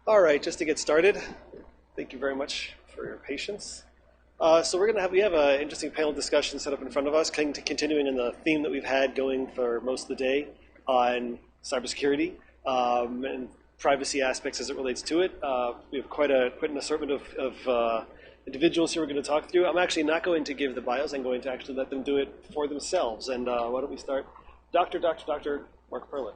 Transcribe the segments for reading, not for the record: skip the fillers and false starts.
All right, just to get started, thank you very much for your patience. So we have an interesting panel discussion set up in front of us, continuing in the theme that we've had going for most of the day on cybersecurity and privacy aspects as it relates to it. We have quite an assortment of individuals here we're going to talk through. I'm actually not going to give the bios. I'm going to actually let them do it for themselves. And why don't we start? Dr. Mark Perlin.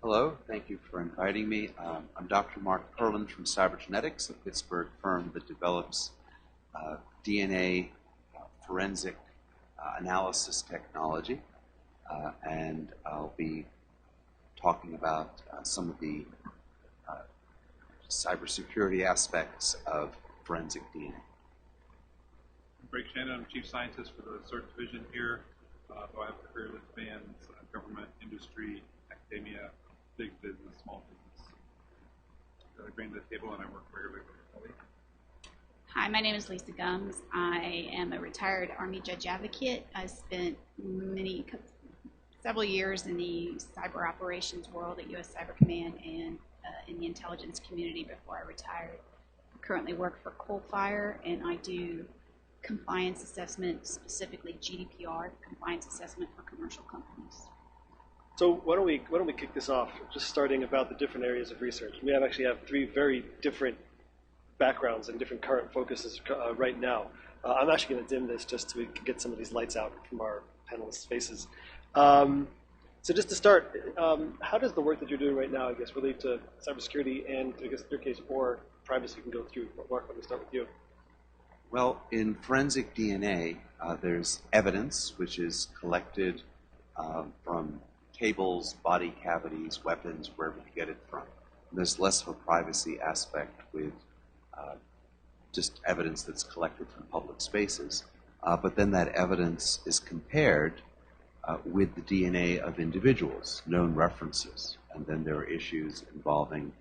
Hello, thank you for inviting me. I'm Dr. Mark Perlin from Cybergenetics, a Pittsburgh firm that develops DNA forensic analysis technology. And I'll be talking about some of the cybersecurity aspects of forensic DNA. I'm Shannon. I'm Chief Scientist for the CERT division here. So I have a career that spans government, industry, academia, big business, small business. I bring to the table and I work regularly with colleagues. Hi, my name is Eliezer Gumbs. I am a retired Army judge advocate. I spent several years in the cyber operations world at U.S. Cyber Command and in the intelligence community before I retired. I currently work for Coalfire, and I do compliance assessment, specifically GDPR compliance assessment for commercial companies. So why don't we kick this off, just starting about the different areas of research. We actually have three very different backgrounds and different current focuses right now. I'm actually going to dim this just so we can get some of these lights out from our panelists' faces. So just to start, how does the work that you're doing right now, I guess, relate to cybersecurity and, I guess, in your case, or privacy? You can go through. Mark, let me start with you. Well, in forensic DNA, there's evidence which is collected from cables, body cavities, weapons, wherever you get it from. And there's less of a privacy aspect with just evidence that's collected from public spaces. But then that evidence is compared with the DNA of individuals, known references. And then there are issues involving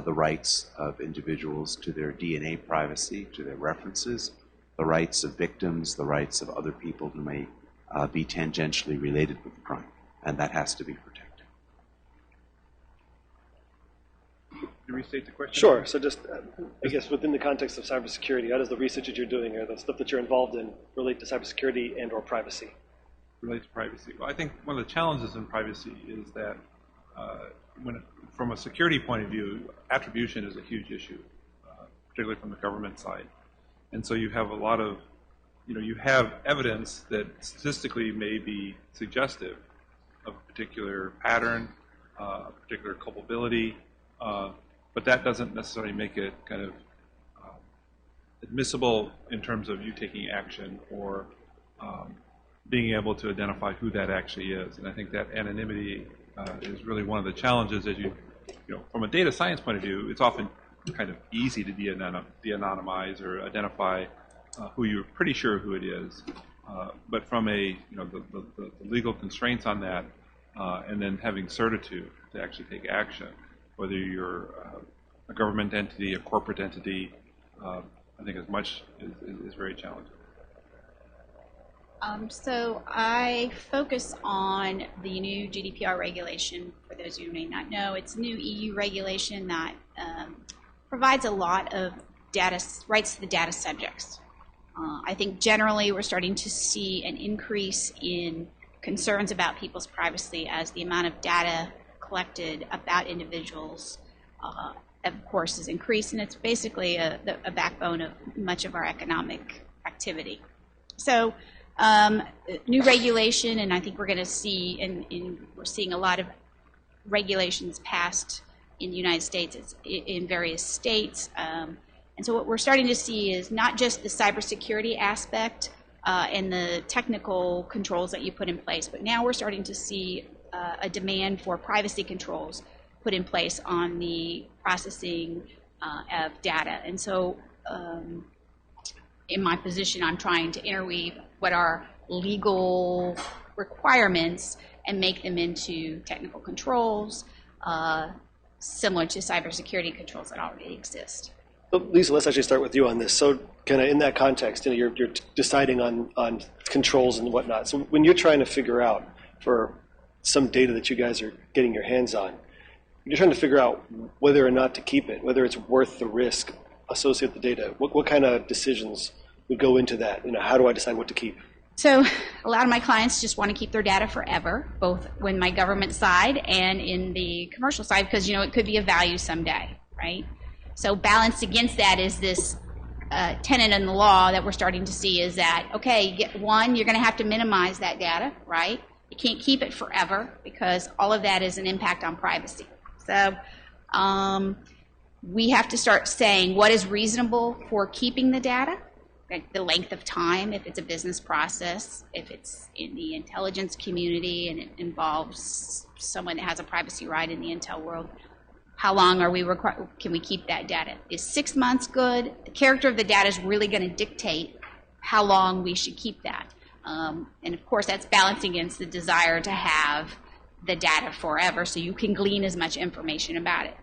the rights of individuals to their DNA privacy, to their references, the rights of victims, the rights of other people who may be tangentially related with the crime. And that has to be protected. Can you restate the question? Sure. So just, I guess, within the context of cybersecurity, how does the research that you're doing or the stuff that you're involved in relate to cybersecurity and or privacy? Relate to privacy. Well, I think one of the challenges in privacy is that from a security point of view, attribution is a huge issue, particularly from the government side. And so you have a lot of, you have evidence that statistically may be suggestive of a particular pattern, a particular culpability, but that doesn't necessarily make it kind of admissible in terms of you taking action or being able to identify who that actually is. And I think that anonymity is really one of the challenges as from a data science point of view, it's often kind of easy to de-anonymize or identify who you're pretty sure who it is. But from the legal constraints on that, and then having certitude to actually take action, whether you're a government entity, a corporate entity, I think as much is very challenging. So I focus on the new GDPR regulation. For those of you who may not know, it's a new EU regulation that provides a lot of rights to the data subjects. I think generally we're starting to see an increase in concerns about people's privacy as the amount of data collected about individuals, of course, is increased, and it's basically a backbone of much of our economic activity. So new regulation, and I think we're going to see, we're seeing a lot of regulations passed in the United States, in various states. And so what we're starting to see is not just the cybersecurity aspect and the technical controls that you put in place, but now we're starting to see a demand for privacy controls put in place on the processing of data. And so in my position, I'm trying to interweave what are legal requirements and make them into technical controls similar to cybersecurity controls that already exist. Lisa, let's actually start with you on this. So kind of in that context, you're deciding on controls and whatnot. So when you're trying to figure out for some data that you guys are getting your hands on, you're trying to figure out whether or not to keep it, whether it's worth the risk associated with the data, what kind of decisions would go into that? How do I decide what to keep? So a lot of my clients just want to keep their data forever, both in my government side and in the commercial side, because, it could be of value someday, right? So balanced against that is this tenet in the law that we're starting to see is that, okay, one, you're going to have to minimize that data, right? You can't keep it forever because all of that is an impact on privacy. So we have to start saying what is reasonable for keeping the data, like the length of time, if it's a business process, if it's in the intelligence community and it involves someone that has a privacy right in the intel world. How long are we can we keep that data? Is 6 months good? The character of the data is really going to dictate how long we should keep that. And of course, that's balanced against the desire to have the data forever so you can glean as much information about it.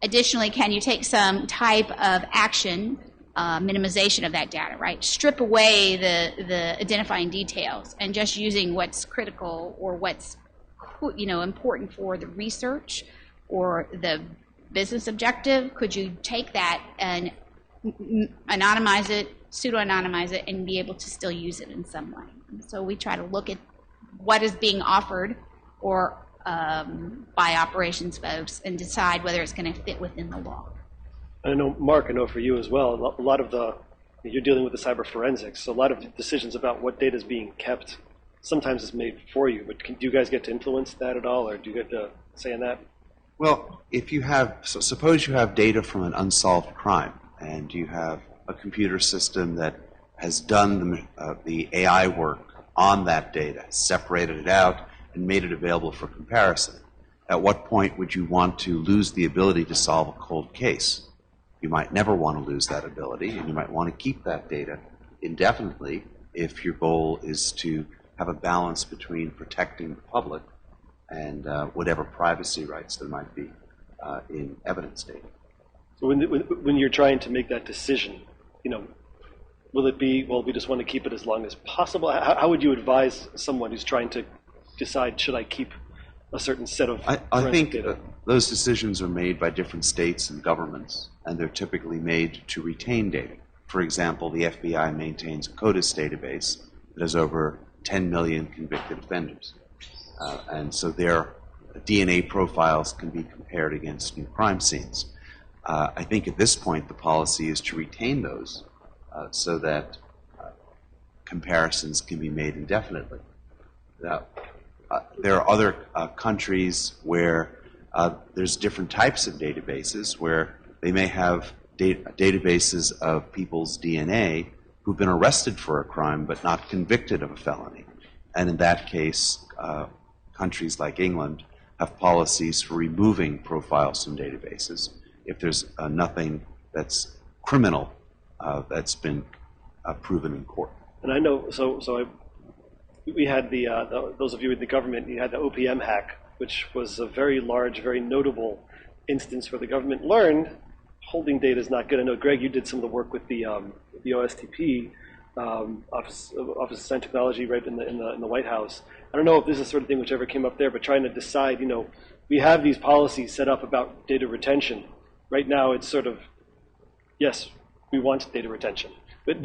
Additionally, can you take some type of action, minimization of that data, right? Strip away the identifying details and just using what's critical or what's important for the research or the business objective. Could you take that and anonymize it, pseudo-anonymize it, and be able to still use it in some way? And so we try to look at what is being offered or by operations folks and decide whether it's going to fit within the law. I know, Mark, for you as well, a lot of you're dealing with the cyber forensics, so a lot of decisions about what data is being kept sometimes is made for you, but do you guys get to influence that at all, or do you get to say in that? Well, suppose you have data from an unsolved crime, and you have a computer system that has done the AI work on that data, separated it out, and made it available for comparison. At what point would you want to lose the ability to solve a cold case? You might never want to lose that ability, and you might want to keep that data indefinitely if your goal is to have a balance between protecting the public and whatever privacy rights there might be in evidence data. So when you're trying to make that decision, will it be, well, we just want to keep it as long as possible? How would you advise someone who's trying to decide, should I keep a certain set of I think data? Those decisions are made by different states and governments, and they're typically made to retain data. For example, the FBI maintains a CODIS database that has over 10 million convicted offenders. And so their DNA profiles can be compared against new crime scenes. I think at this point the policy is to retain those so that comparisons can be made indefinitely. There are other countries where there's different types of databases where they may have databases of people's DNA who've been arrested for a crime but not convicted of a felony. And in that case, countries like England have policies for removing profiles from databases if there's nothing that's criminal that's been proven in court. And I know, we had those of you in the government, you had the OPM hack, which was a very large, very notable instance where the government learned holding data is not good. I know, Greg, you did some of the work with the OSTP, Office of Science and Technology, right in the White House. I don't know if this is the sort of thing which ever came up there, but trying to decide, we have these policies set up about data retention. Right now, it's sort of, yes, we want data retention. But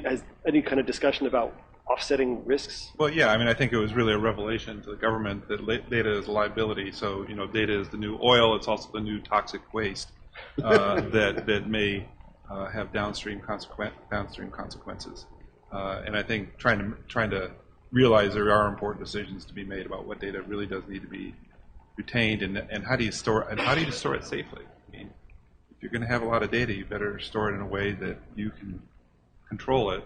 has any kind of discussion about offsetting risks? Well, yeah, I think it was really a revelation to the government that data is a liability. So, data is the new oil. It's also the new toxic waste that may have downstream consequences. And I think trying to realize there are important decisions to be made about what data really does need to be retained and how do you store it safely. If you're going to have a lot of data, you better store it in a way that you can control it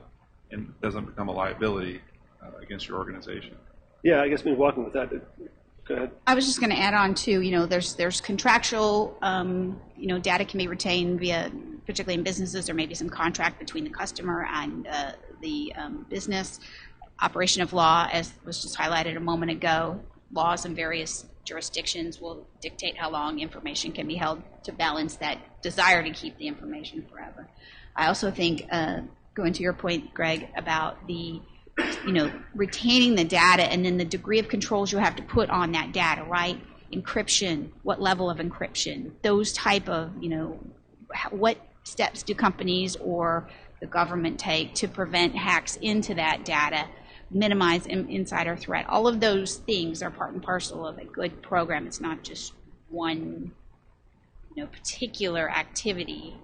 and it doesn't become a liability against your organization. Yeah, I guess walking with that. Go ahead. I was just going to add on too. There's contractual. Data can be retained via, particularly in businesses, there may be some contract between the customer and the business. Operation of law, as was just highlighted a moment ago, laws in various jurisdictions will dictate how long information can be held to balance that desire to keep the information forever. I also think, going to your point, Greg, about the retaining the data and then the degree of controls you have to put on that data, right? encryption, what level of encryption, those type of, what steps do companies or the government take to prevent hacks into that data, minimize insider threat. All of those things are part and parcel of a good program. It's not just one particular activity,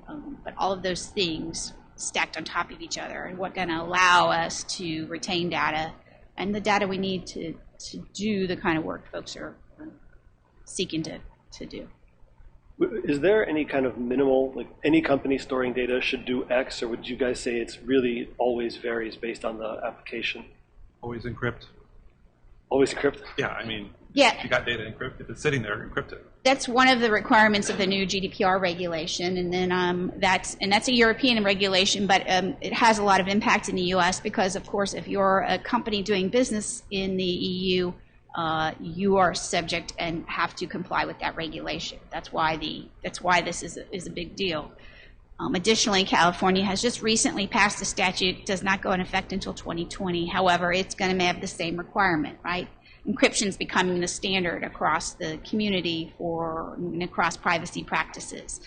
but all of those things stacked on top of each other and what going to allow us to retain data and the data we need to do the kind of work folks are seeking to do. Is there any kind of minimal, like any company storing data should do X, or would you guys say it's really always varies based on the application? Always encrypt. Always encrypt? Yeah, I mean, yeah. If you got data encrypted, if it's sitting there, encrypt it. That's one of the requirements of the new GDPR regulation, and then that's a European regulation, but it has a lot of impact in the U.S. because, of course, if you're a company doing business in the EU, you are subject and have to comply with that regulation. That's why this is a big deal. Additionally, California has just recently passed a statute, does not go in effect until 2020. However, it's going to have the same requirement, right? Encryption is becoming the standard across the community across privacy practices.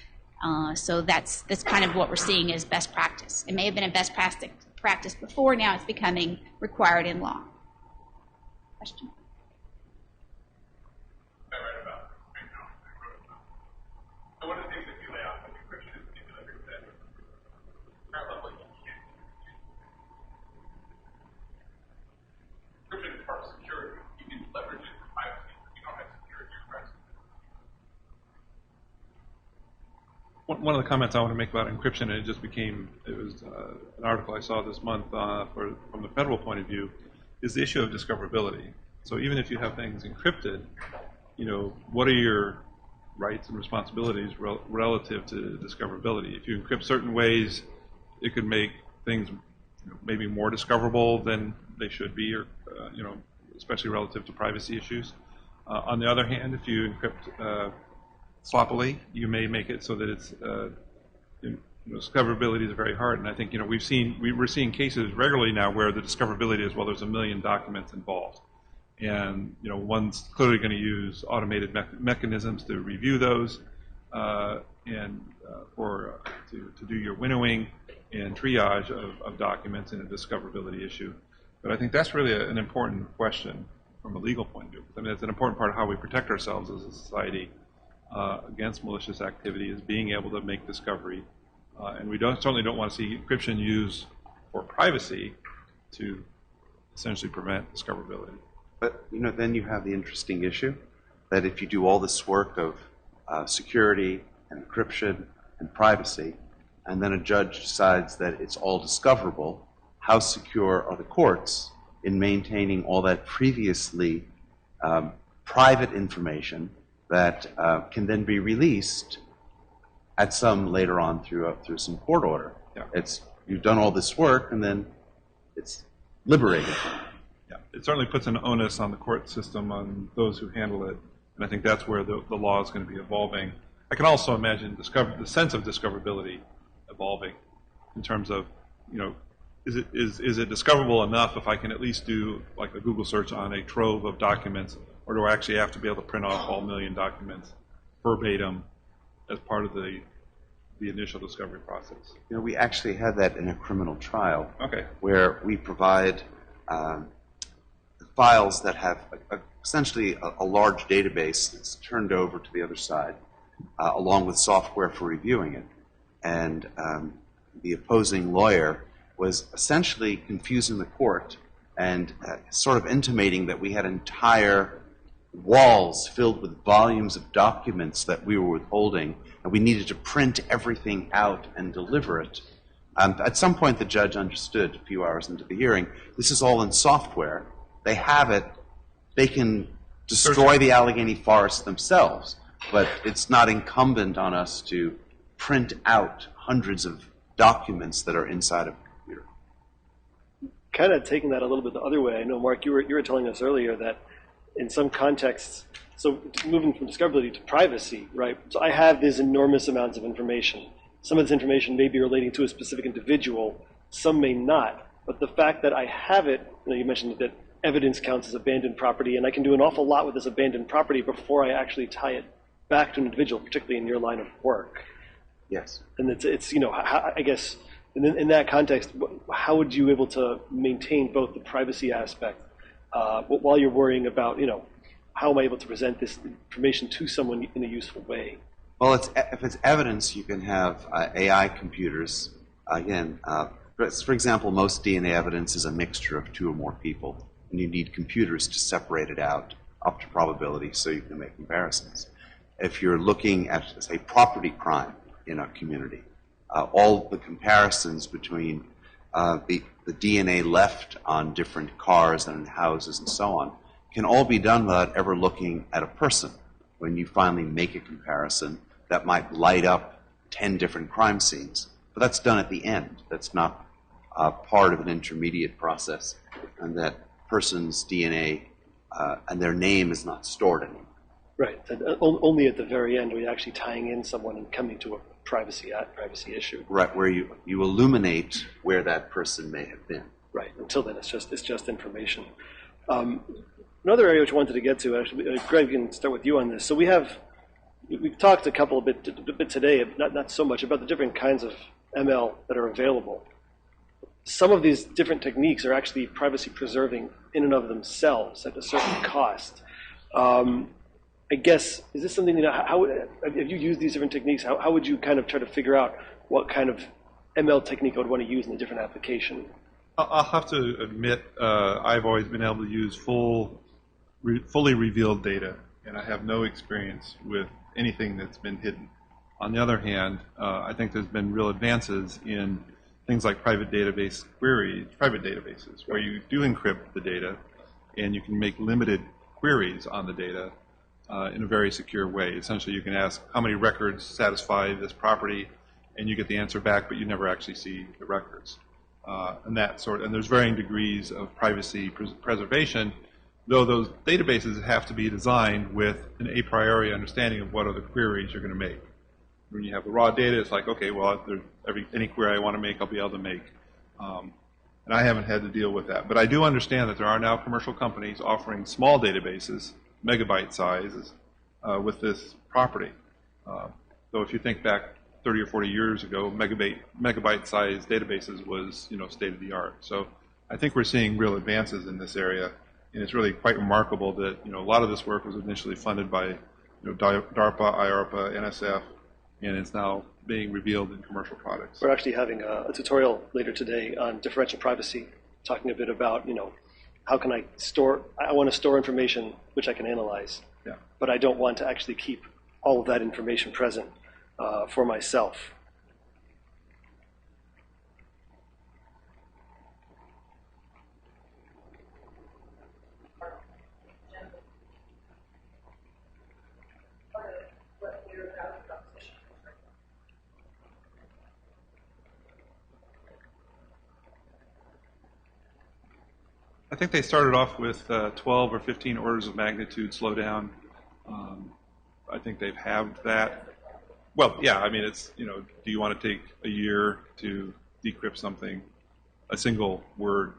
So that's kind of what we're seeing as best practice. It may have been a best practice before, now it's becoming required in law. Question? So one of the things that you lay out with encryption in particular is that current level you can't encryption is part of security. You can leverage it for privacy, but you don't have security or privacy. One of the comments I want to make about encryption, and it was an article I saw this month from the federal point of view, is the issue of discoverability. So even if you have things encrypted, what are your rights and responsibilities relative to discoverability? If you encrypt certain ways, it could make things maybe more discoverable than they should be, or especially relative to privacy issues. On the other hand, if you encrypt sloppily, you may make it so that it's discoverability is very hard. And I think we're seeing cases regularly now where the discoverability is, well, there's 1 million documents involved. And one's clearly going to use automated mechanisms to review those and to do your winnowing and triage of documents in a discoverability issue. But I think that's really an important question from a legal point of view. I mean, it's an important part of how we protect ourselves as a society against malicious activity, is being able to make discovery. And we certainly don't want to see encryption used for privacy to essentially prevent discoverability. But then you have the interesting issue that if you do all this work of security and encryption and privacy, and then a judge decides that it's all discoverable, how secure are the courts in maintaining all that previously private information that can then be released at some later on through some court order? Yeah. You've done all this work, and then it's liberated. Yeah, it certainly puts an onus on the court system, on those who handle it, and I think that's where the law is going to be evolving. I can also imagine the sense of discoverability evolving in terms of, is it discoverable enough if I can at least do like a Google search on a trove of documents, or do I actually have to be able to print off all 1 million documents verbatim as part of the initial discovery process? We actually had that in a criminal trial. Okay. Where we provide files that have essentially a large database that's turned over to the other side, along with software for reviewing it. And the opposing lawyer was essentially confusing the court and sort of intimating that we had entire walls filled with volumes of documents that we were withholding, and we needed to print everything out and deliver it. At some point, the judge understood, a few hours into the hearing, this is all in software. They have it. They can destroy the Allegheny Forest themselves, but it's not incumbent on us to print out hundreds of documents that are inside of a computer. Kind of taking that a little bit the other way, I know, Mark, you were telling us earlier that in some contexts, so moving from discoverability to privacy, right? So I have these enormous amounts of information. Some of this information may be relating to a specific individual, some may not. But the fact that I have it, you mentioned that evidence counts as abandoned property, and I can do an awful lot with this abandoned property before I actually tie it back to an individual, particularly in your line of work. Yes. And it's I guess in that context, how would you be able to maintain both the privacy aspect while you're worrying about, how am I able to present this information to someone in a useful way? Well, if it's evidence, you can have AI computers. Again, for example, most DNA evidence is a mixture of 2 or more people, and you need computers to separate it out up to probability so you can make comparisons. If you're looking at, say, property crime in a community, all the comparisons between the DNA left on different cars and houses and so on can all be done without ever looking at a person. When you finally make a comparison, that might light up 10 different crime scenes. But that's done at the end. That's not part of an intermediate process. And that person's DNA and their name is not stored anymore. Right. Only at the very end are you actually tying in someone and coming to a privacy issue. Right, where you illuminate where that person may have been. Right. Until then, it's just information. Another area which I wanted to get to, actually, Greg, we can start with you on this. So we've talked a bit today, not so much about the different kinds of ML that are available. Some of these different techniques are actually privacy preserving in and of themselves at a certain cost. I guess, is this something, how have you used these different techniques? How would you kind of try to figure out what kind of ML technique I would want to use in a different application? I'll have to admit I've always been able to use fully revealed data, and I have no experience with anything that's been hidden. On the other hand, I think there's been real advances in things like private databases, where you do encrypt the data, and you can make limited queries on the data in a very secure way. Essentially, you can ask how many records satisfy this property, and you get the answer back, but you never actually see the records. And there's varying degrees of privacy preservation, though those databases have to be designed with an a priori understanding of what are the queries you're going to make. When you have the raw data, it's like, okay, well, any query I want to make, I'll be able to make. And I haven't had to deal with that. But I do understand that there are now commercial companies offering small databases, megabyte sizes, with this property. Though if you think back 30 or 40 years ago, megabyte-sized databases was, state of the art. So I think we're seeing real advances in this area, and it's really quite remarkable that a lot of this work was initially funded by DARPA, IARPA, NSF, and it's now being revealed in commercial products. We're actually having a tutorial later today on differential privacy, talking a bit about how can I want to store information which I can analyze, but I don't want to actually keep all of that information present for myself. I think they started off with 12 or 15 orders of magnitude slowdown. I think they've halved that. Well, yeah, I mean, it's, do you want to take a year to decrypt something, a single word,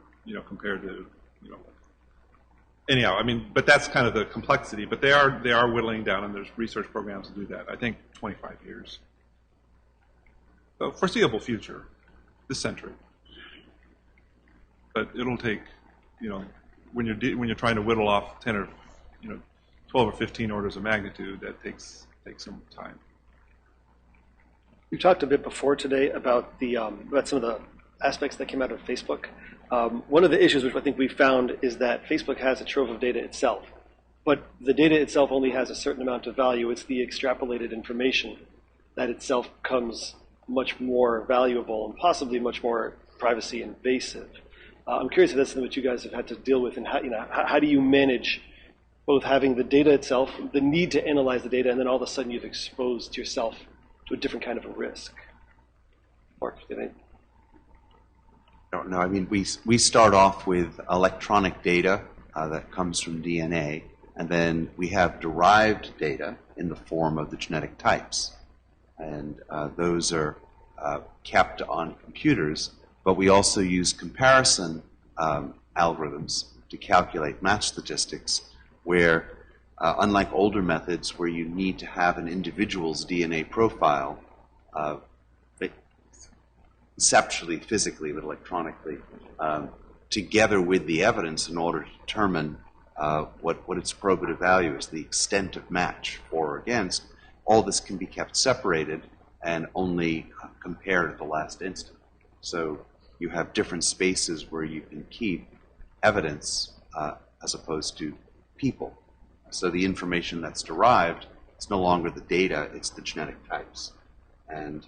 compared to, anyhow, I mean, but that's kind of the complexity. But they are whittling down, and there's research programs to do that. I think 25 years. So foreseeable future, this century. But it'll take, when you're trying to whittle off 10 or 12 or 15 orders of magnitude, that takes some time. You talked a bit before today about about some of the aspects that came out of Facebook. One of the issues which I think we found is that Facebook has a trove of data itself, but the data itself only has a certain amount of value. It's the extrapolated information that itself becomes much more valuable and possibly much more privacy invasive. I'm curious if that's something that you guys have had to deal with, and how do you manage both having the data itself, the need to analyze the data, and then all of a sudden you've exposed yourself to a different kind of a risk? Mark, do you think? No, I mean, we start off with electronic data that comes from DNA, and then we have derived data in the form of the genetic types. And those are kept on computers, but we also use comparison algorithms to calculate match statistics, where unlike older methods where you need to have an individual's DNA profile conceptually, physically, but electronically, together with the evidence in order to determine what its probative value is, the extent of match for or against, all this can be kept separated and only compared at the last instant. So you have different spaces where you can keep evidence as opposed to people. So the information that's derived is no longer the data, it's the genetic types. And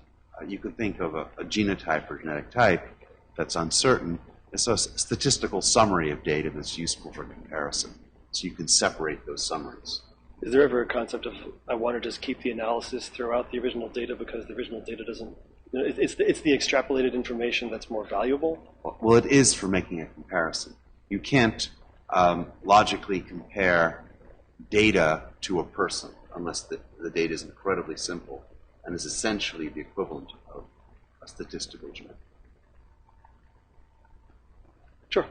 you can think of a genotype or genetic type that's uncertain as a statistical summary of data that's useful for comparison. So you can separate those summaries. Is there ever a concept of, I want to just keep the analysis throughout the original data because the original data doesn't, it's the extrapolated information that's more valuable? Well, it is for making a comparison. You can't logically compare data to a person unless the data is incredibly simple and is essentially the equivalent of a statistical genetic. Sure.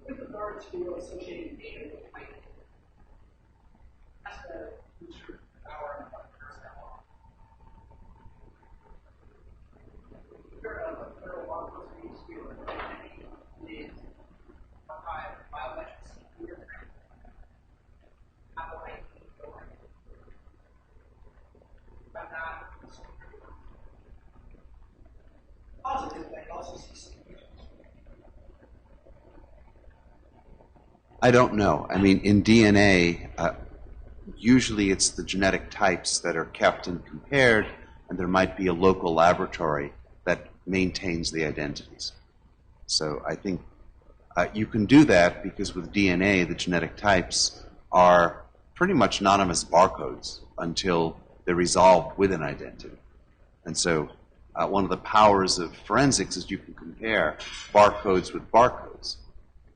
With regards to associated data with height, that's the user power and personnel law. There are federal law enforcement agencies is archive biometrics fingerprint. Apple ID going. But not positive, but I also see some. I don't know. I mean, in DNA, usually it's the genetic types that are kept and compared, and there might be a local laboratory that maintains the identities. So I think you can do that because with DNA, the genetic types are pretty much anonymous barcodes until they're resolved with an identity. And so one of the powers of forensics is you can compare barcodes with barcodes,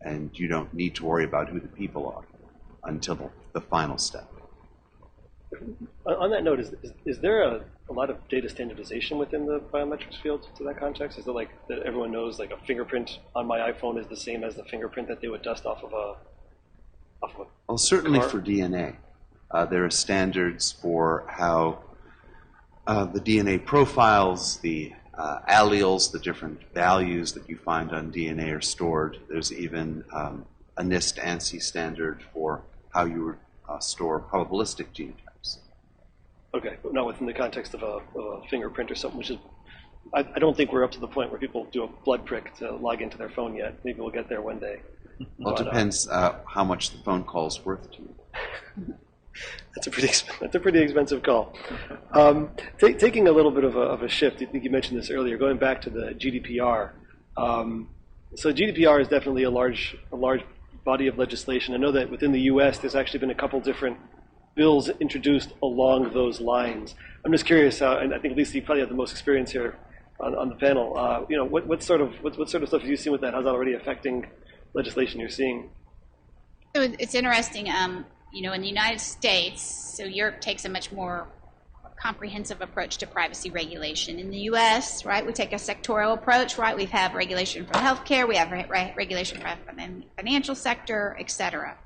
and you don't need to worry about who the people are until the final step. On that note, is there a lot of data standardization within the biometrics field to that context? Is it like that everyone knows like a fingerprint on my iPhone is the same as the fingerprint that they would dust off of a Well, certainly car? for DNA. There are standards for how the DNA profiles, the alleles, the different values that you find on DNA are stored. There's even a NIST ANSI standard for how you store probabilistic genotypes. Okay, but not within the context of a fingerprint or something, which is, I don't think we're up to the point where people do a blood prick to log into their phone yet. Maybe we'll get there one day. Well, it depends how much the phone call is worth to you. That's a pretty expensive call. Taking a little bit of a shift, I think you mentioned this earlier, going back to the GDPR. So GDPR is definitely a large body of legislation. I know that within the U.S. there's actually been a couple different bills introduced along those lines. I'm just curious, and I think Lisa, you probably have the most experience here on the panel. What sort of stuff have you seen with that? How's that already affecting legislation you're seeing? So it's interesting. In the United States, so Europe takes a much more comprehensive approach to privacy regulation. In the U.S., right, we take a sectorial approach, right? We have regulation for healthcare, we have regulation for the financial sector, et cetera.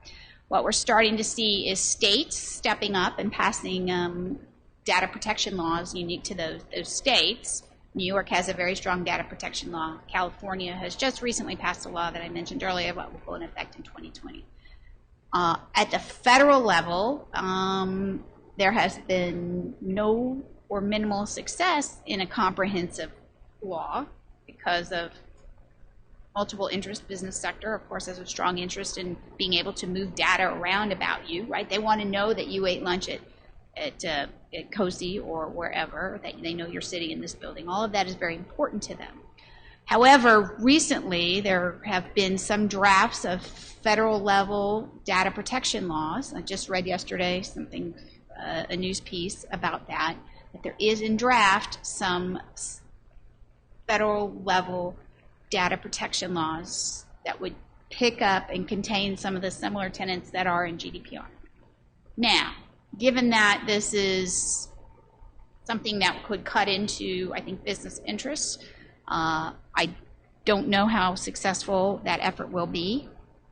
What we're starting to see is states stepping up and passing data protection laws unique to those states. New York has a very strong data protection law. California has just recently passed a law that I mentioned earlier, what will go in effect in 2020. At the federal level, there has been no or minimal success in a comprehensive law because of multiple interest. Business sector, of course, has a strong interest in being able to move data around about you, right? They want to know that you ate lunch at COSI or wherever, that they know you're sitting in this building. All of that is very important to them. However, recently there have been some drafts of federal level data protection laws. I just read yesterday a news piece about that there is in draft some federal level data protection laws that would pick up and contain some of the similar tenets that are in GDPR. Now, given that this is something that could cut into, I think, business interests, I don't know how successful that effort will be,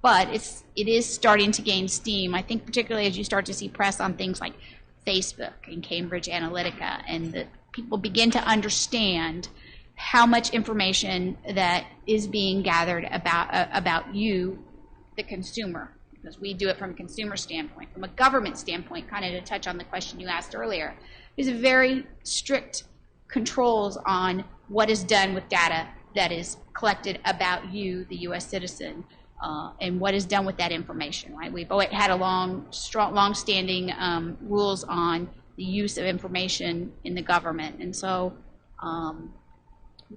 but it is starting to gain steam. I think particularly as you start to see press on things like Facebook and Cambridge Analytica, and that people begin to understand how much information that is being gathered about you, the consumer, because we do it from a consumer standpoint. From a government standpoint, kind of to touch on the question you asked earlier, there's very strict controls on what is done with data that is collected about you, the U.S. citizen, and what is done with that information. Right? We've always had a long-standing rules on the use of information in the government, and so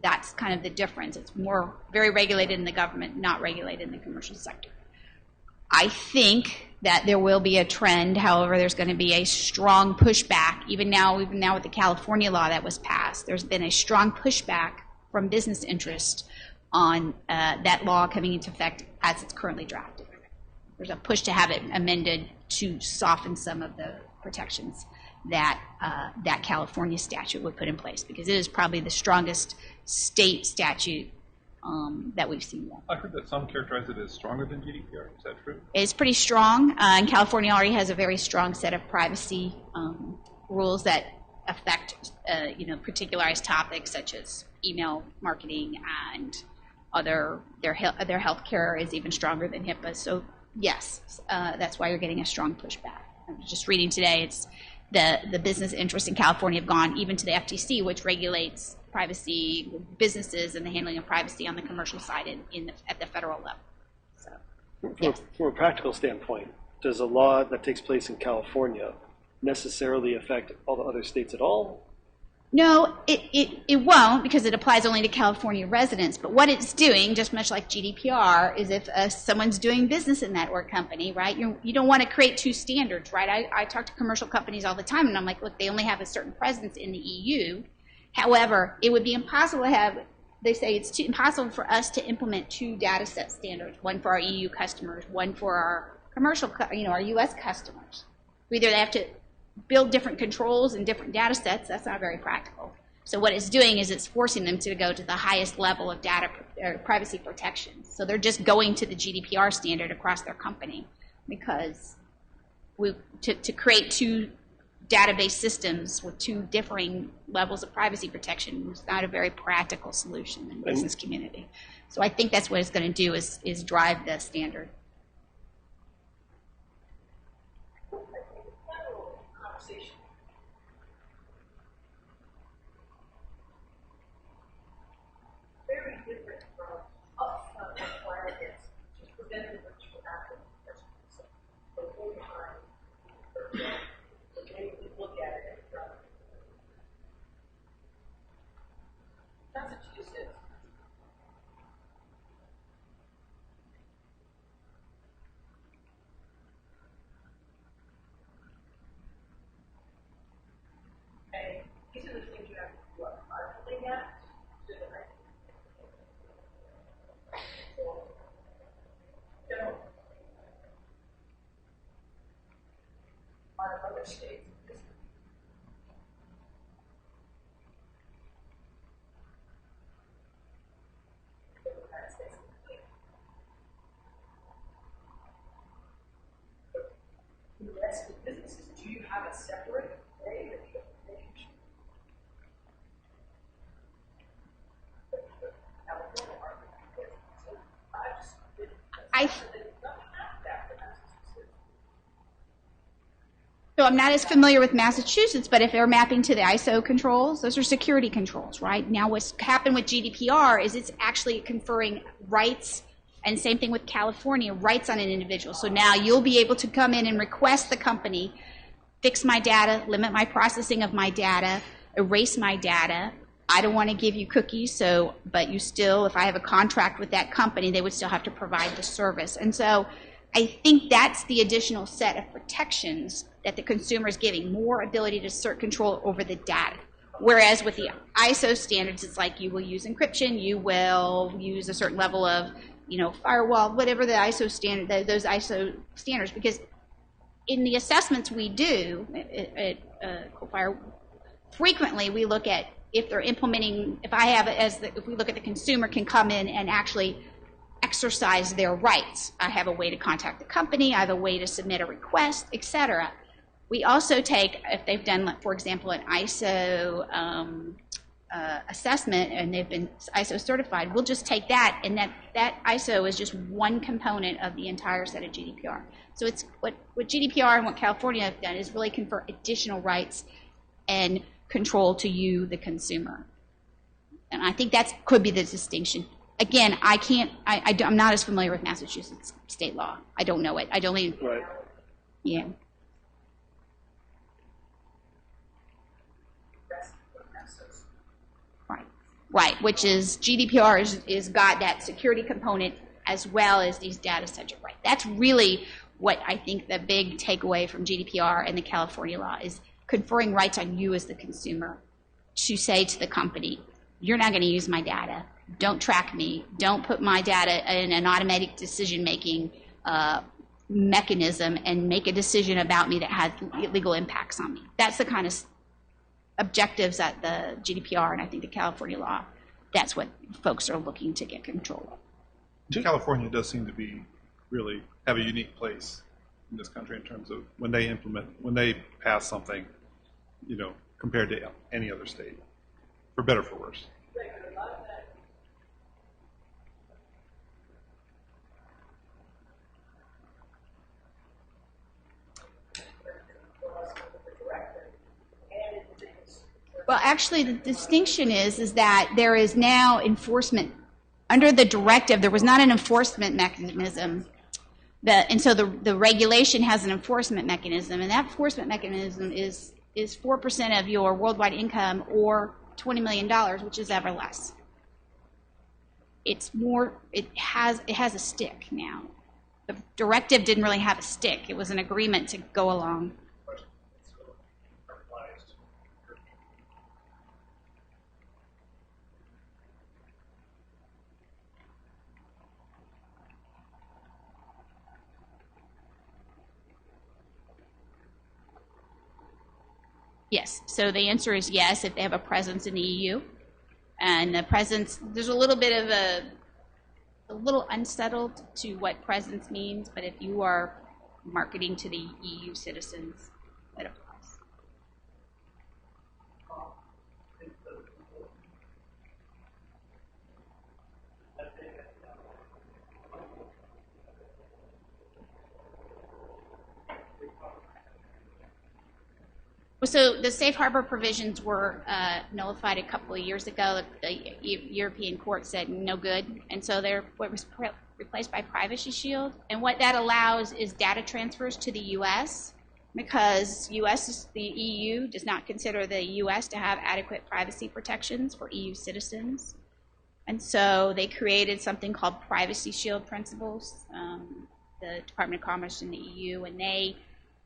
that's kind of the difference. It's more very regulated in the government, not regulated in the commercial sector. I think that there will be a trend. However, there's going to be a strong pushback. Even now with the California law that was passed, there's been a strong pushback from business interest on that law coming into effect as it's currently drafted. There's a push to have it amended to soften some of the protections that that California statute would put in place, because it is probably the strongest state statute that we've seen yet. I heard that some characterize it as stronger than GDPR. Is that true? It's pretty strong, and California already has a very strong set of privacy rules that affect particularized topics such as email marketing and their health care is even stronger than HIPAA. So yes, that's why you're getting a strong pushback. I was just reading today, it's the business interests in California have gone even to the FTC, which regulates privacy, businesses, and the handling of privacy on the commercial side at the federal level. So, from a practical standpoint, does a law that takes place in California necessarily affect all the other states at all? No, it won't, because it applies only to California residents. But what it's doing, just much like GDPR, is if someone's doing business in that company, right, you don't want to create two standards, right? I talk to commercial companies all the time, and I'm like, look, they only have a certain presence in the EU. However, it would be impossible to have, they say it's impossible for us to implement two data set standards, one for our EU customers, one for our commercial, our US customers. Either they have to build different controls and different data sets. That's not very practical. So what it's doing is it's forcing them to go to the highest level of data privacy protection. So they're just going to the GDPR standard across their company, because to create two database systems with two differing levels of privacy protection is not a very practical solution in the business community. So I think that's what it's going to do is drive the standard. Very different from upfront requirements to prevent the virtual active questions. So over time, the way we look at it from Massachusetts. And these are the things you have to do up front looking at. Other states. The rest of businesses, do you have a separate way that you So I'm not as familiar with Massachusetts, but if they're mapping to the ISO controls, those are security controls, right? Now what's happened with GDPR is it's actually conferring rights, and same thing with California, rights on an individual. So now you'll be able to come in and request the company, fix my data, limit my processing of my data, erase my data. I don't want to give you cookies, but you still, if I have a contract with that company, they would still have to provide the service. And so I think that's the additional set of protections that the consumer is giving, more ability to assert control over the data. Whereas with the ISO standards, it's like you will use encryption, you will use a certain level of, firewall, whatever the ISO standard, those ISO standards. Because in the assessments we do at Coalfire, frequently we look at if they're implementing. If we look at the consumer can come in and actually exercise their rights. I have a way to contact the company, I have a way to submit a request, etc. We also take, if they've done, for example, an ISO assessment and they've been ISO certified, we'll just take that, and that ISO is just one component of the entire set of GDPR. So it's what GDPR and what California have done is really confer additional rights and control to you, the consumer. And I think that could be the distinction. Again, I'm not as familiar with Massachusetts state law. I don't know it. I don't even. Right. Yeah. Right, which is GDPR is got that security component as well as these data subject rights. That's really what I think the big takeaway from GDPR and the California law is conferring rights on you as the consumer to say to the company, you're not going to use my data. Don't track me. Don't put my data in an automatic decision-making mechanism and make a decision about me that has legal impacts on me. That's the kind of objectives at the GDPR and I think the California law, that's what folks are looking to get control of. California does seem to be really have a unique place in this country in terms of when they pass something, compared to any other state, for better or for worse. Well, actually, the distinction is that there is now enforcement. Under the directive, there was not an enforcement mechanism. And so the regulation has an enforcement mechanism, and that enforcement mechanism is 4% of your worldwide income or $20 million, which is ever less. It's more, it has a stick now. The directive didn't really have a stick. It was an agreement to go along. Yes, so the answer is yes if they have a presence in the EU. And the presence, there's a little bit of a little unsettled to what presence means, but if you are marketing to the EU citizens, that applies. So the safe harbor provisions were nullified a couple of years ago. The European court said no good, and so they're replaced by Privacy Shield. And what that allows is data transfers to the U.S. because the EU does not consider the U.S. to have adequate privacy protections for EU citizens. And so they created something called Privacy Shield principles, the Department of Commerce in the EU, and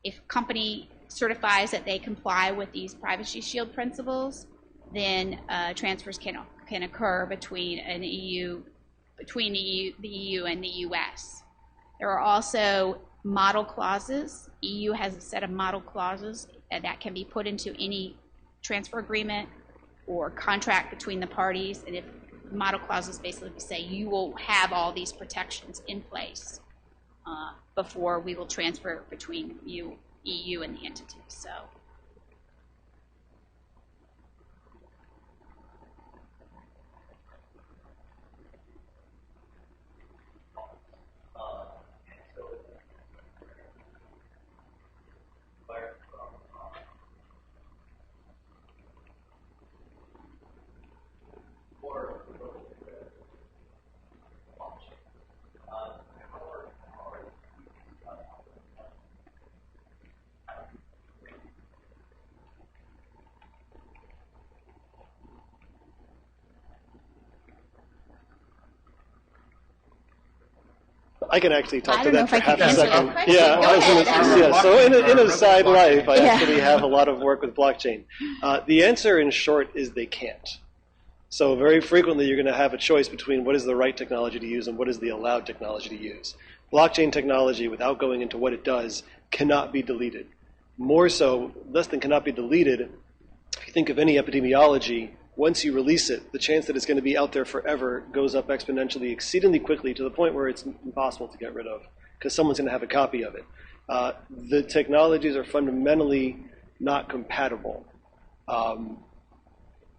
if a company certifies that they comply with these Privacy Shield principles, then transfers can occur between the EU and the U.S. There are also model clauses. EU has a set of model clauses that can be put into any transfer agreement or contract between the parties, and if model clauses basically say you will have all these protections in place before we will transfer between EU and the entity. So. I can actually talk to don't know that if for I half can a answer second. that question. Yeah, Go I was ahead. gonna, so in a side life, I Yeah. actually have a lot of work with blockchain. The answer in short is they can't. So very frequently you're going to have a choice between what is the right technology to use and what is the allowed technology to use. Blockchain technology, without going into what it does, cannot be deleted. More so, less than cannot be deleted, if you think of any epidemiology once you release it, the chance that it's going to be out there forever goes up exponentially, exceedingly quickly, to the point where it's impossible to get rid of, because someone's going to have a copy of it. The technologies are fundamentally not compatible.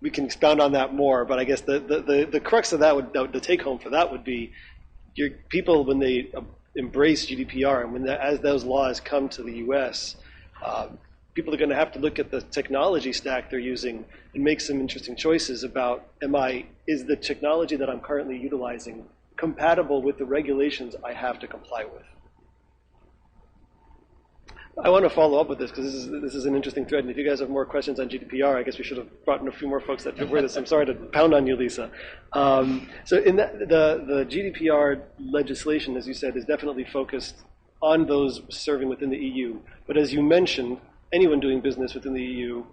We can expound on that more, but I guess the crux of that, the take home for that would be, your people, when they embrace GDPR and as those laws come to the U.S., people are going to have to look at the technology stack they're using and make some interesting choices about, is the technology that I'm currently utilizing compatible with the regulations I have to comply with? I want to follow up with this because this is an interesting thread, and if you guys have more questions on GDPR, I guess we should have brought in a few more folks that could wear this. I'm sorry to pound on you, Lisa. So in the GDPR legislation, as you said, is definitely focused on those serving within the EU. But as you mentioned, anyone doing business within the EU,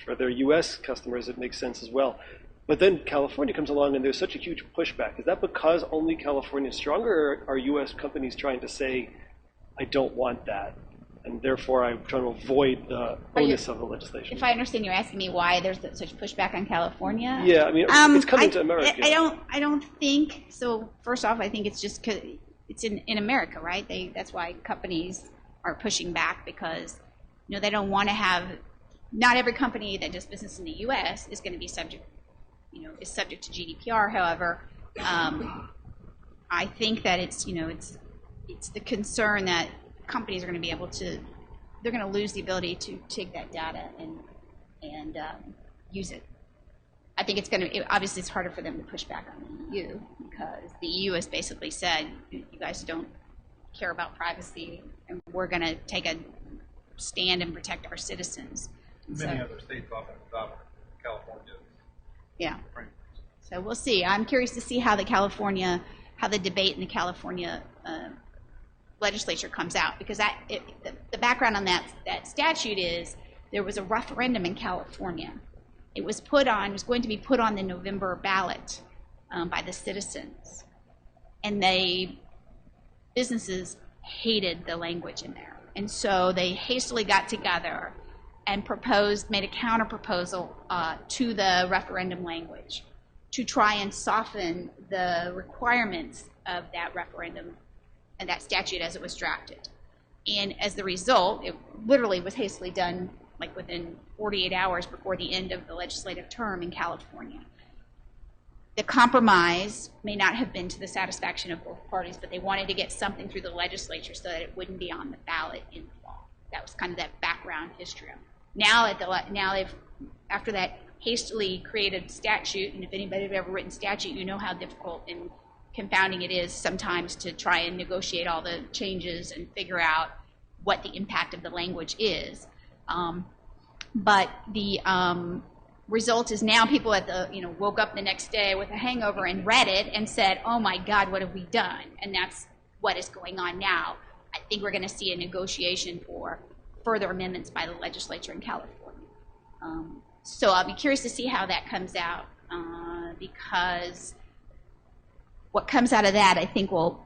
for their US customers, it makes sense as well. But then California comes along and there's such a huge pushback. Is that because only California is stronger, or are US companies trying to say, I don't want that, and therefore I'm trying to avoid the onus of the legislation? If I understand, you're asking me why there's such pushback on California? Yeah, I mean, it's coming to America. I don't think so. First off, I think it's just 'cause it's in America, right? That's why companies are pushing back, because they don't want to have. Not every company that does business in the U.S. is going to be subject to GDPR. However, I think that it's the concern that companies are going to be able to, they're going to lose the ability to take that data and use it. I think obviously it's harder for them to push back on the EU, because the EU has basically said, you guys don't care about privacy, and we're going to take a stand and protect our citizens. Many other states often adopt California. Yeah. So we'll see. I'm curious to see how the debate in the California legislature comes out, because the background on that statute is there was a referendum in California. It was going to be put on the November ballot by the citizens, and businesses hated the language in there. And so they hastily got together and made a counter proposal to the referendum language to try and soften the requirements of that referendum and that statute as it was drafted. And as the result, it literally was hastily done, like within 48 hours before the end of the legislative term in California. The compromise may not have been to the satisfaction of both parties, but they wanted to get something through the legislature so that it wouldn't be on the ballot in the fall. That was kind of that background history. Now they've, after that hastily created statute, and if anybody has ever written statute, you know how difficult and confounding it is sometimes to try and negotiate all the changes and figure out what the impact of the language is. But the result is now people woke up the next day with a hangover and read it and said, oh my God, what have we done? And that's what is going on now. I think we're going to see a negotiation for further amendments by the legislature in California. So I'll be curious to see how that comes out, because what comes out of that, I think, will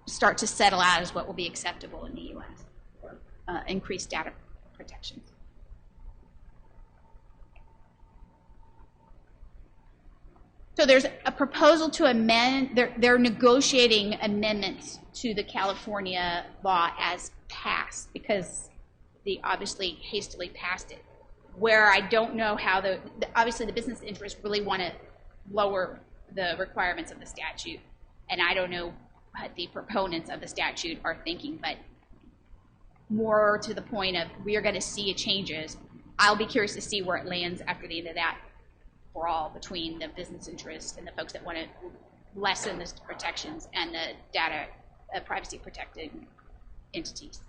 start to settle out as what will be acceptable in the U.S. Increased data protections. So there's a proposal to amend, they're negotiating amendments to the California law as passed, because they obviously hastily passed it. Where I don't know how obviously the business interests really want to lower the requirements of the statute, and I don't know what the proponents of the statute are thinking, but more to the point of we are going to see changes. I'll be curious to see where it lands after the end of that brawl between the business interests and the folks that want to lessen the protections and the data privacy protecting entities.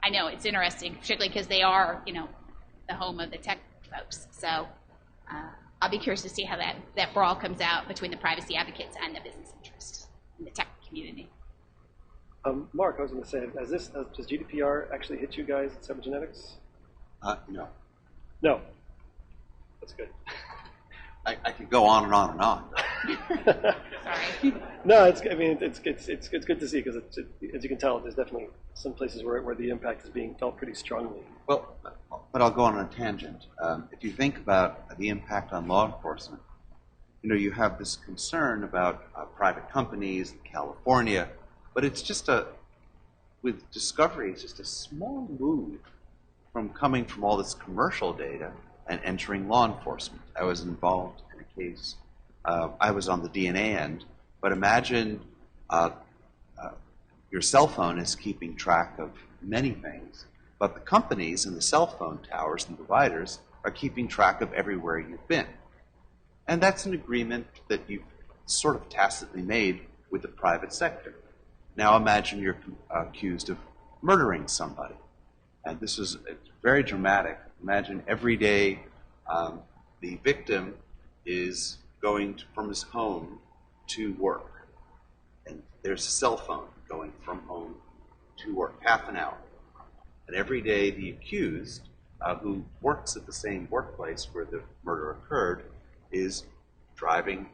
I know it's interesting, particularly because they are, the home of the tech folks. So I'll be curious to see how that brawl comes out between the privacy advocates and the business interests in the tech community. Mark, I was going to say, does GDPR actually hit you guys at Cybergenetics? No. No. That's good. I could go on and on and on. Sorry. No, it's good to see because as you can tell, there's definitely some places where the impact is being felt pretty strongly. Well, but I'll go on a tangent. If you think about the impact on law enforcement, you have this concern about private companies in California, but it's just with Discovery, it's just a small move from coming from all this commercial data and entering law enforcement. I was involved in a case. I was on the DNA end, but imagine your cell phone is keeping track of many things, but the companies and the cell phone towers and providers are keeping track of everywhere you've been. And that's an agreement that you've sort of tacitly made with the private sector. Now imagine you're accused of murdering somebody. And this is very dramatic. Imagine every day the victim is going from his home to work. And there's a cell phone going from home to work, half an hour. And every day the accused, who works at the same workplace where the murder occurred, is driving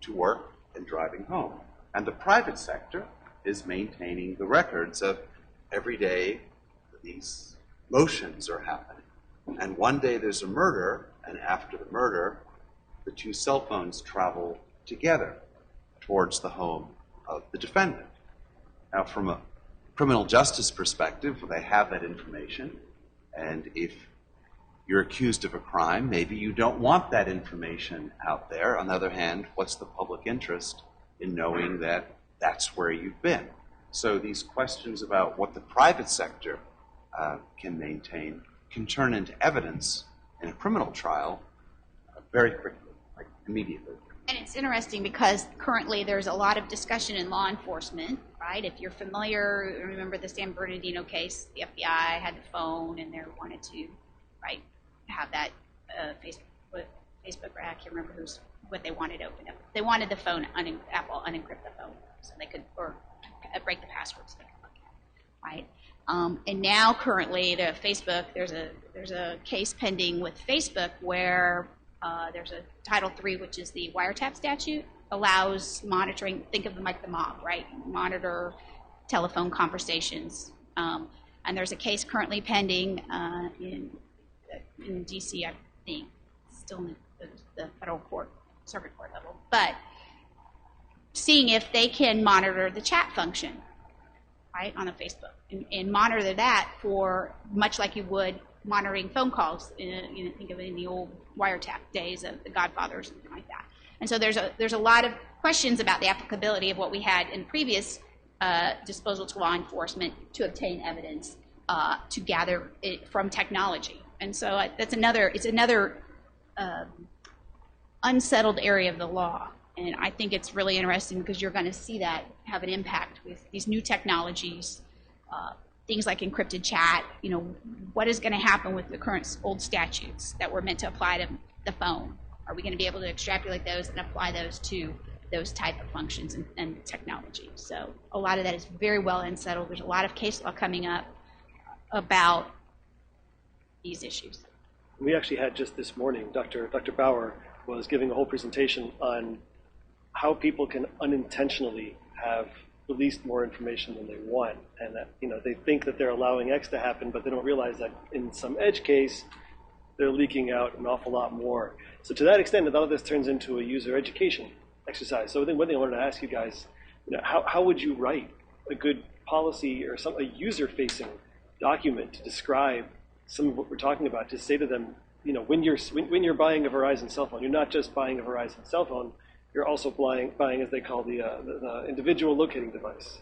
to work and driving home. And the private sector is maintaining the records of every day these motions are happening. And one day there's a murder, and after the murder, the two cell phones travel together towards the home of the defendant. Now, from a criminal justice perspective, they have that information, and if you're accused of a crime, maybe you don't want that information out there. On the other hand, what's the public interest in knowing that that's where you've been? So these questions about what the private sector can maintain can turn into evidence in a criminal trial very quickly, like immediately. And it's interesting because currently there's a lot of discussion in law enforcement, right? If you're familiar, remember the San Bernardino case, the FBI had the phone and they wanted to, right, have that Facebook, or I can't remember what they wanted open up. They wanted the phone, Apple unencrypt the phone so they could, or break the password so they could look at it, right? And now currently the Facebook, there's a case pending with Facebook where there's a Title III, which is the Wiretap statute, allows monitoring, think of them like the mob, right? Monitor telephone conversations. And there's a case currently pending in D.C., I think, still in the federal court, circuit court level, but seeing if they can monitor the chat function, right, on a Facebook, and monitor that for much like you would monitoring phone calls. Think of it in the old wiretap days of the Godfather or something like that. And so there's a lot of questions about the applicability of what we had in previous disposal to law enforcement to obtain evidence to gather it from technology. And so it's another unsettled area of the law. And I think it's really interesting because you're going to see that have an impact with these new technologies, things like encrypted chat. What is going to happen with the current old statutes that were meant to apply to the phone? Are we going to be able to extrapolate those and apply those to those type of functions and technology? So a lot of that is very well unsettled. There's a lot of case law coming up about these issues. We actually had just this morning, Dr. Bauer was giving a whole presentation on how people can unintentionally have released more information than they want, and that they think that they're allowing X to happen, but they don't realize that in some edge case they're leaking out an awful lot more. So to that extent, a lot of this turns into a user education exercise. So one thing I wanted to ask you guys, how would you write a good policy or a user-facing document to describe some of what we're talking about, to say to them, when you're buying a Verizon cell phone, you're not just buying a Verizon cell phone, you're also buying, as they call the individual locating device.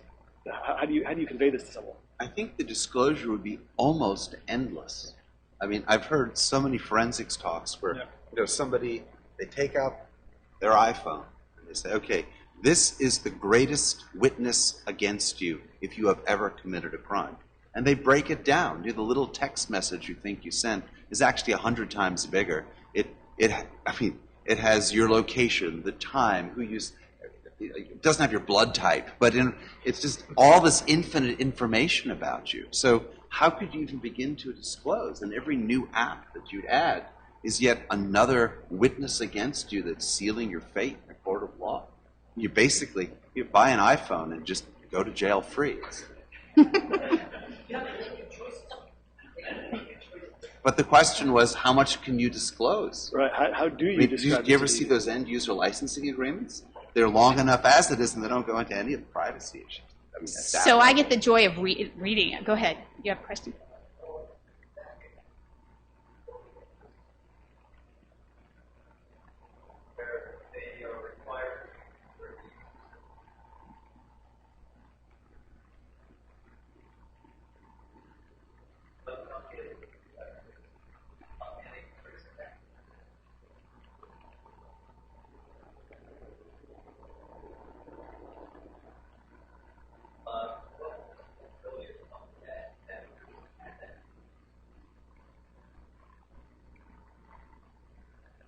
How do you convey this to someone? I think the disclosure would be almost endless. I mean, I've heard so many forensics talks where somebody, they take out their iPhone and they say, okay, this is the greatest witness against you if you have ever committed a crime. And they break it down. The little text message you think you sent is actually 100 times bigger. It has your location, the time, it doesn't have your blood type, but it's just all this infinite information about you. So how could you even begin to disclose? And every new app that you'd add is yet another witness against you that's sealing your fate in a court of law. You basically, you buy an iPhone and just go to jail free. But the question was, how much can you disclose? Right. How do you I mean, describe do you ever it to see the those end-user licensing agreements? They're long enough as it is, and they don't go into any of the privacy issues. I mean, So I get the joy of reading it. Go ahead. You have a question?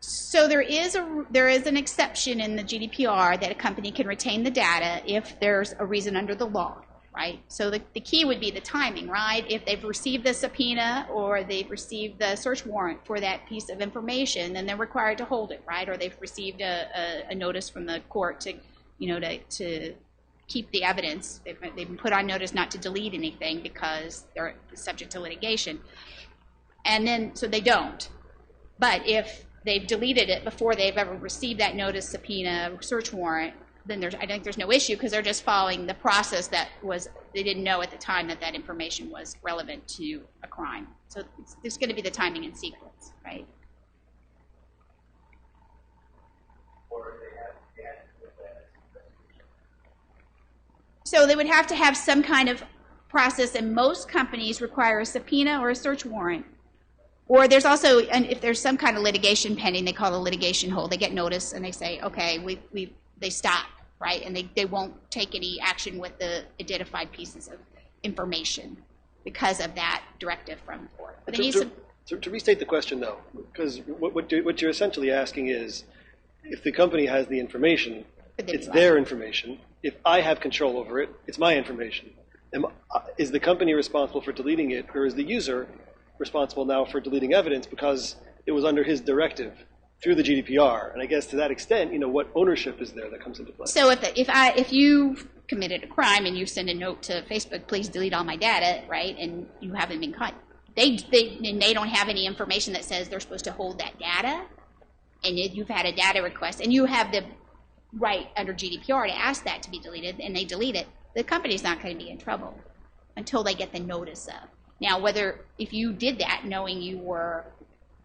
So there is an exception in the GDPR that a company can retain the data if there's a reason under the law, right? So the key would be the timing, right? If they've received the subpoena or they've received the search warrant for that piece of information, then they're required to hold it, right? Or they've received a notice from the court to, to keep the evidence. They've been put on notice not to delete anything because they're subject to litigation. And then, so they don't. But if they've deleted it before they've ever received that notice, subpoena, search warrant, then I think there's no issue because they're just following the process that they didn't know at the time that information was relevant to a crime. So there's going to be the timing and sequence, right? So they would have to have some kind of process, and most companies require a subpoena or a search warrant. Or there's also, and if there's some kind of litigation pending, they call it a litigation hold. They get notice and they say, okay, they stop, right? And they won't take any action with the identified pieces of information because of that directive from the court. But to restate the question, though, because what you're essentially asking is, if the company has the information, it's their information. If I have control over it, it's my information. Is the company responsible for deleting it, or is the user responsible now for deleting evidence because it was under his directive through the GDPR? And I guess to that extent, what ownership is there that comes into play? So if you committed a crime and you send a note to Facebook, please delete all my data, right? And you haven't been caught, they don't have any information that says they're supposed to hold that data, and you've had a data request, and you have the right under GDPR to ask that to be deleted, and they delete it, the company's not going to be in trouble until they get the notice of. Now, if you did that knowing you were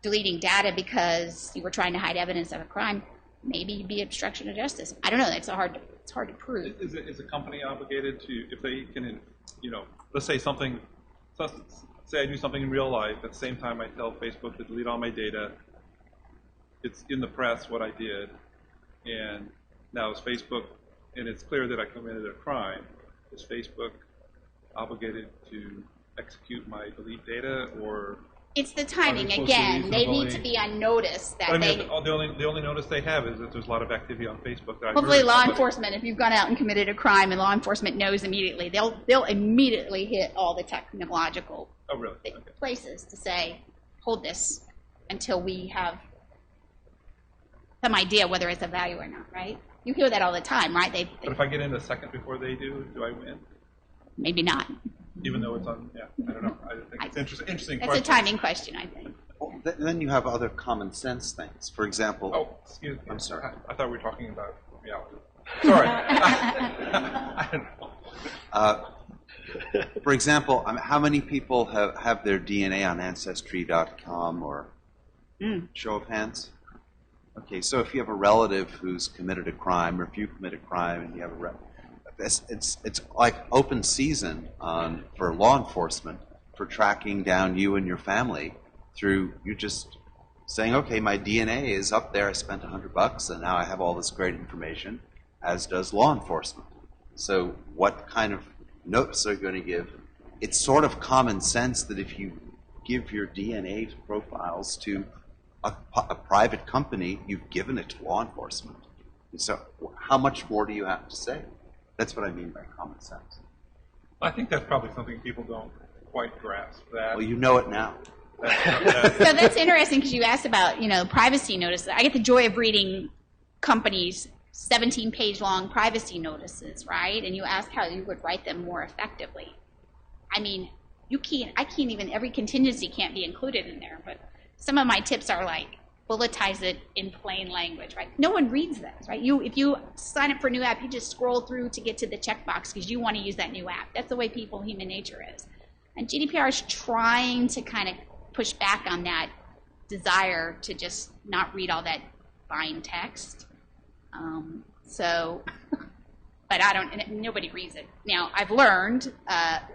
deleting data because you were trying to hide evidence of a crime, maybe you'd be obstruction of justice. I don't know. It's hard to prove. Is a company obligated to, if they can, let's say say I do something in real life, at the same time I tell Facebook to delete all my data, it's in the press what I did, and now it's Facebook, and it's clear that I committed a crime, is Facebook obligated to execute my delete data, or it's the timing again? They need to be on notice that the only notice they have is that there's a lot of activity on Facebook. That hopefully, law enforcement, if you've gone out and committed a crime, and law enforcement knows immediately, they'll immediately hit all the technological places to say, hold this until we have some idea whether it's of value or not. Right? You hear that all the time, right? But if I get in a second before they do I win? Maybe not. Even though it's on, I don't know. I think it's interesting. That's a timing question, I think. Well, then you have other common sense things. For example. Oh, excuse me. I'm sorry. I thought we were talking about reality. Sorry. I don't know. For example, how many people have their DNA on Ancestry.com or show of hands? Okay, so if you have a relative who's committed a crime, or if you commit a crime and you have a relative, it's like open season for law enforcement for tracking down you and your family through you just saying, okay, my DNA is up there, I spent $100 and now I have all this great information, as does law enforcement. So what kind of notice are you going to give? It's sort of common sense that if you give your DNA profiles to a private company, you've given it to law enforcement. So how much more do you have to say? That's what I mean by common sense. I think that's probably something people don't quite grasp. That well, you know it now. So that's interesting because you asked about, privacy notices. I get the joy of reading companies' 17-page long privacy notices, right? And you ask how you would write them more effectively. I mean, I can't even, every contingency can't be included in there, but some of my tips are like, bulletize it in plain language, right? No one reads those, right? If you sign up for a new app, you just scroll through to get to the checkbox because you want to use that new app. That's the way human nature is. And GDPR is trying to kind of push back on that desire to just not read all that fine text. But nobody reads it. Now, I've learned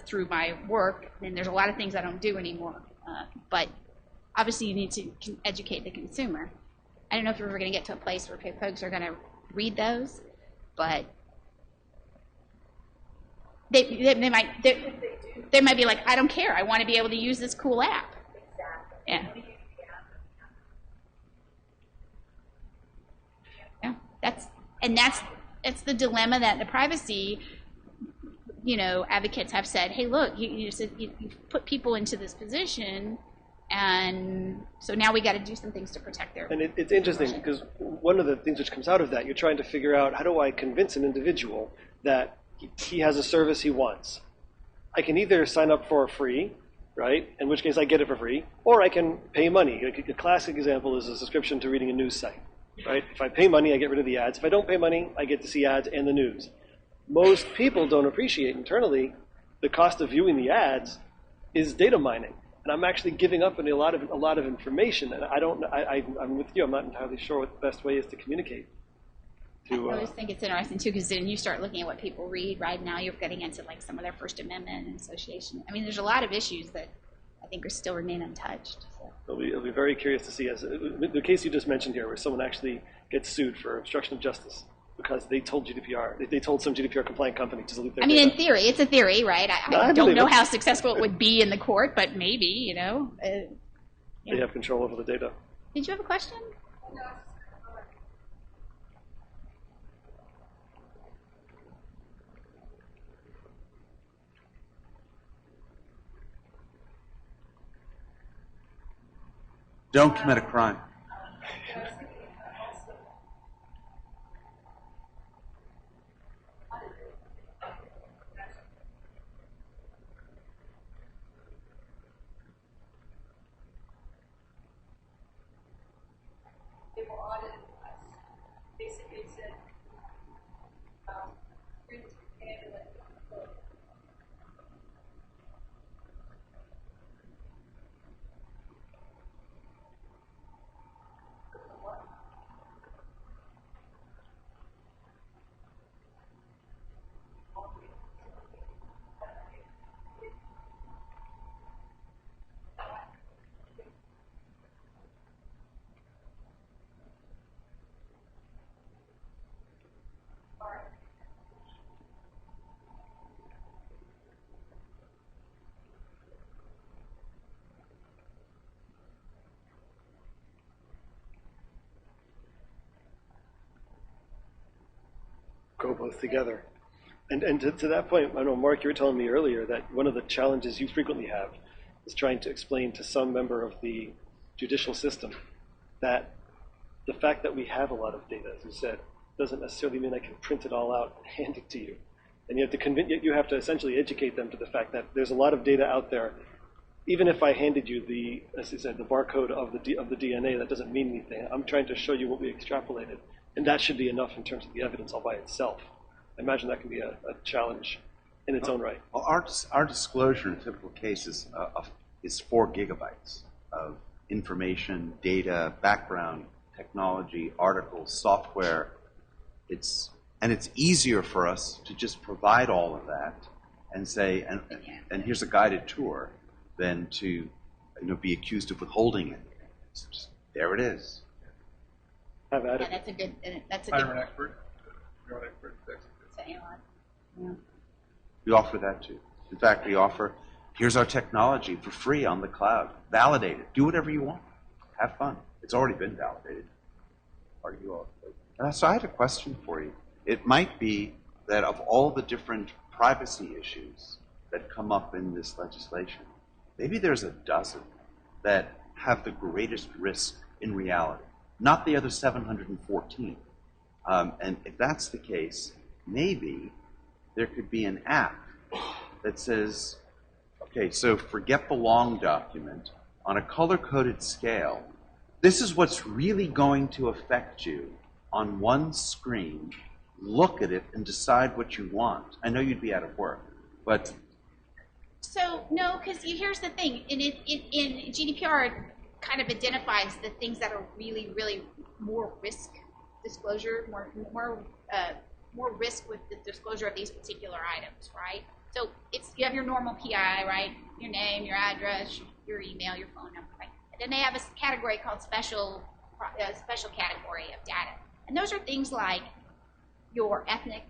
through my work, and there's a lot of things I don't do anymore, but obviously you need to educate the consumer. I don't know if we're ever going to get to a place where folks are going to read those, but they might be like, I don't care. I want to be able to use this cool app. Yeah. Yeah. That's the dilemma that the privacy, advocates have said. Hey, look, you put people into this position, and so now we got to do some things to protect their. And it's interesting because one of the things which comes out of that, you're trying to figure out how do I convince an individual that he has a service he wants. I can either sign up for free, right? In which case I get it for free, or I can pay money. A classic example is a subscription to reading a news site, right? If I pay money, I get rid of the ads. If I don't pay money, I get to see ads and the news. Most people don't appreciate internally the cost of viewing the ads is data mining, and I'm actually giving up a lot of information. And I'm with you. I'm not entirely sure what the best way is to communicate. I always think it's interesting too, because then you start looking at what people read. Right now, you're getting into like some of their First Amendment and association. I mean, there's a lot of issues that I think still remain untouched. So. It'll be very curious to see the case you just mentioned here, where someone actually gets sued for obstruction of justice because they told GDPR, they told some GDPR compliant company to delete their data. In theory, it's a theory, right? I don't know how successful it would be in the court, but maybe, They have control over the data. Did you have a question? No. Don't commit a crime. They will audit us. Basically said, Go both together. And to that point, I know, Mark, you were telling me earlier that one of the challenges you frequently have is trying to explain to some member of the judicial system that the fact that we have a lot of data, as you said, doesn't necessarily mean I can print it all out and hand it to you. And you have to essentially educate them to the fact that there's a lot of data out there. Even if I handed you as you said, the barcode of the DNA, that doesn't mean anything. I'm trying to show you what we extrapolated. And that should be enough in terms of the evidence all by itself. I imagine that can be a challenge in its own right. Well, our disclosure in a typical case is 4 gigabytes of information, data, background, technology, articles, software. It's easier for us to just provide all of that and say, and here's a guided tour, than to be accused of withholding it. It's just, there it is. Have at it. That's a Hire good. an expert. You're an expert. Yeah. We offer that too. In fact, we offer, here's our technology for free on the cloud. Validate it. Do whatever you want. Have fun. It's already been validated. So I had a question for you. It might be that of all the different privacy issues that come up in this legislation, maybe there's a dozen that have the greatest risk in reality, not the other 714. And if that's the case, maybe there could be an app that says, okay, so forget the long document. On a color-coded scale, this is what's really going to affect you on one screen. Look at it and decide what you want. I know you'd be out of work, but... So, no, because here's the thing. In GDPR, it kind of identifies the things that are really, really more risk disclosure, more risk with the disclosure of these particular items, right? So you have your normal PI, right? Your name, your address, your email, your phone number, right? And then they have a category called special category of data. And those are things like your ethnic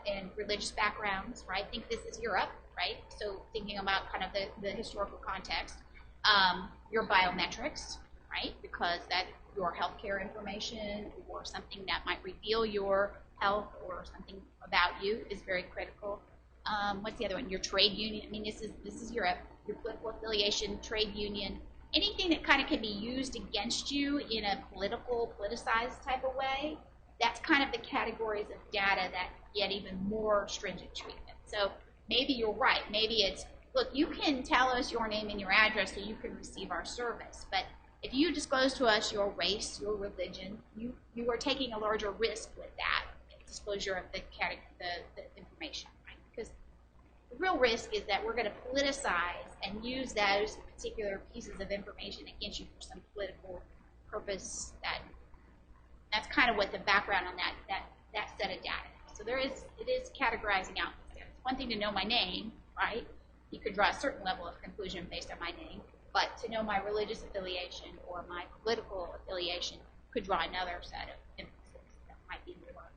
and religious backgrounds, right? Think this is Europe, right? So thinking about kind of the historical context. Your biometrics, right? Because that your healthcare information or something that might reveal your health or something about you is very critical. What's the other one? Your trade union. I mean, this is Europe. Your political affiliation, trade union, anything that kind of can be used against you in a politicized type of way. That's kind of the categories of data that get even more stringent treatment. So maybe you're right. Maybe it's, look, you can tell us your name and your address so you can receive our service. But if you disclose to us your race, your religion, you are taking a larger risk with that disclosure of the information, right? Because the real risk is that we're going to politicize and use those particular pieces of information against you for some political purpose. That's kind of what the background on that set of data. So it is categorizing out. It's one thing to know my name, right? You could draw a certain level of conclusion based on my name, but to know my religious affiliation or my political affiliation could draw another set of inferences that might be more,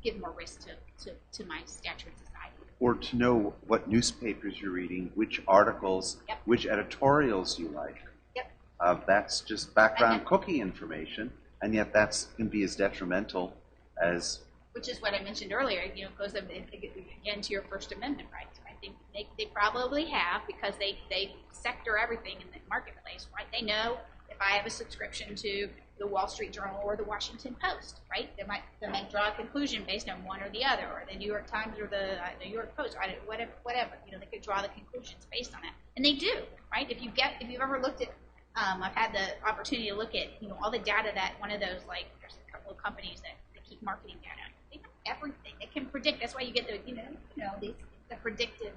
give more risk to my stature in society. Or to know what newspapers you're reading, which articles, Yep. which editorials you like. Yep. That's just background cookie information, and yet that can be as detrimental as... Which is what I mentioned earlier, it goes again to your First Amendment rights. I think they probably have, because they sector everything in the marketplace, right? They know if I have a subscription to the Wall Street Journal or the Washington Post, right? They might draw a conclusion based on one or the other, or the New York Times or the New York Post, whatever. They could draw the conclusions based on that, and they do, right? If you've ever looked at, I've had the opportunity to look at, all the data that one of those, like, there's a couple of companies that keep marketing data. They have everything. They can predict. That's why you get the predictive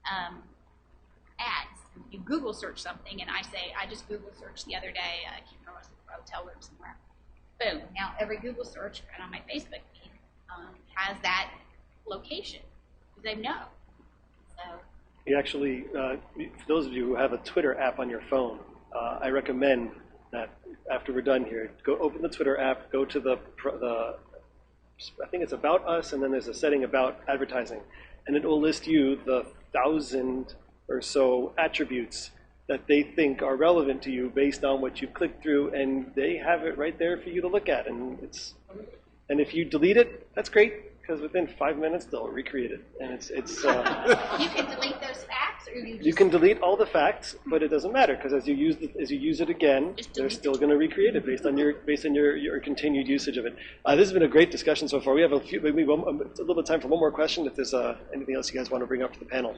ads. You Google search something, and I just Google searched the other day. I can't remember, a hotel room somewhere. Boom. Now every Google search on my Facebook feed has that location because they know. So. You actually, for those of you who have a Twitter app on your phone, I recommend that after we're done here, go open the Twitter app, go to the I think it's About Us, and then there's a setting about advertising, and it will list you the 1,000 or so attributes that they think are relevant to you based on what you click through, and they have it right there for you to look at. And if you delete it, that's great, because within 5 minutes they'll recreate it, and it's You can delete those facts, or you can delete all the facts, but it doesn't matter, because as you use it again, they're still going to recreate it based on your continued usage of it. This has been a great discussion so far. We have a little bit of time for one more question. If there's anything else you guys want to bring up to the panel.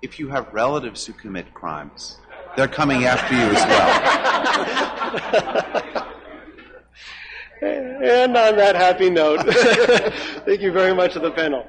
If you have relatives who commit crimes, they're coming after you as well. And on that happy note, thank you very much to the panel.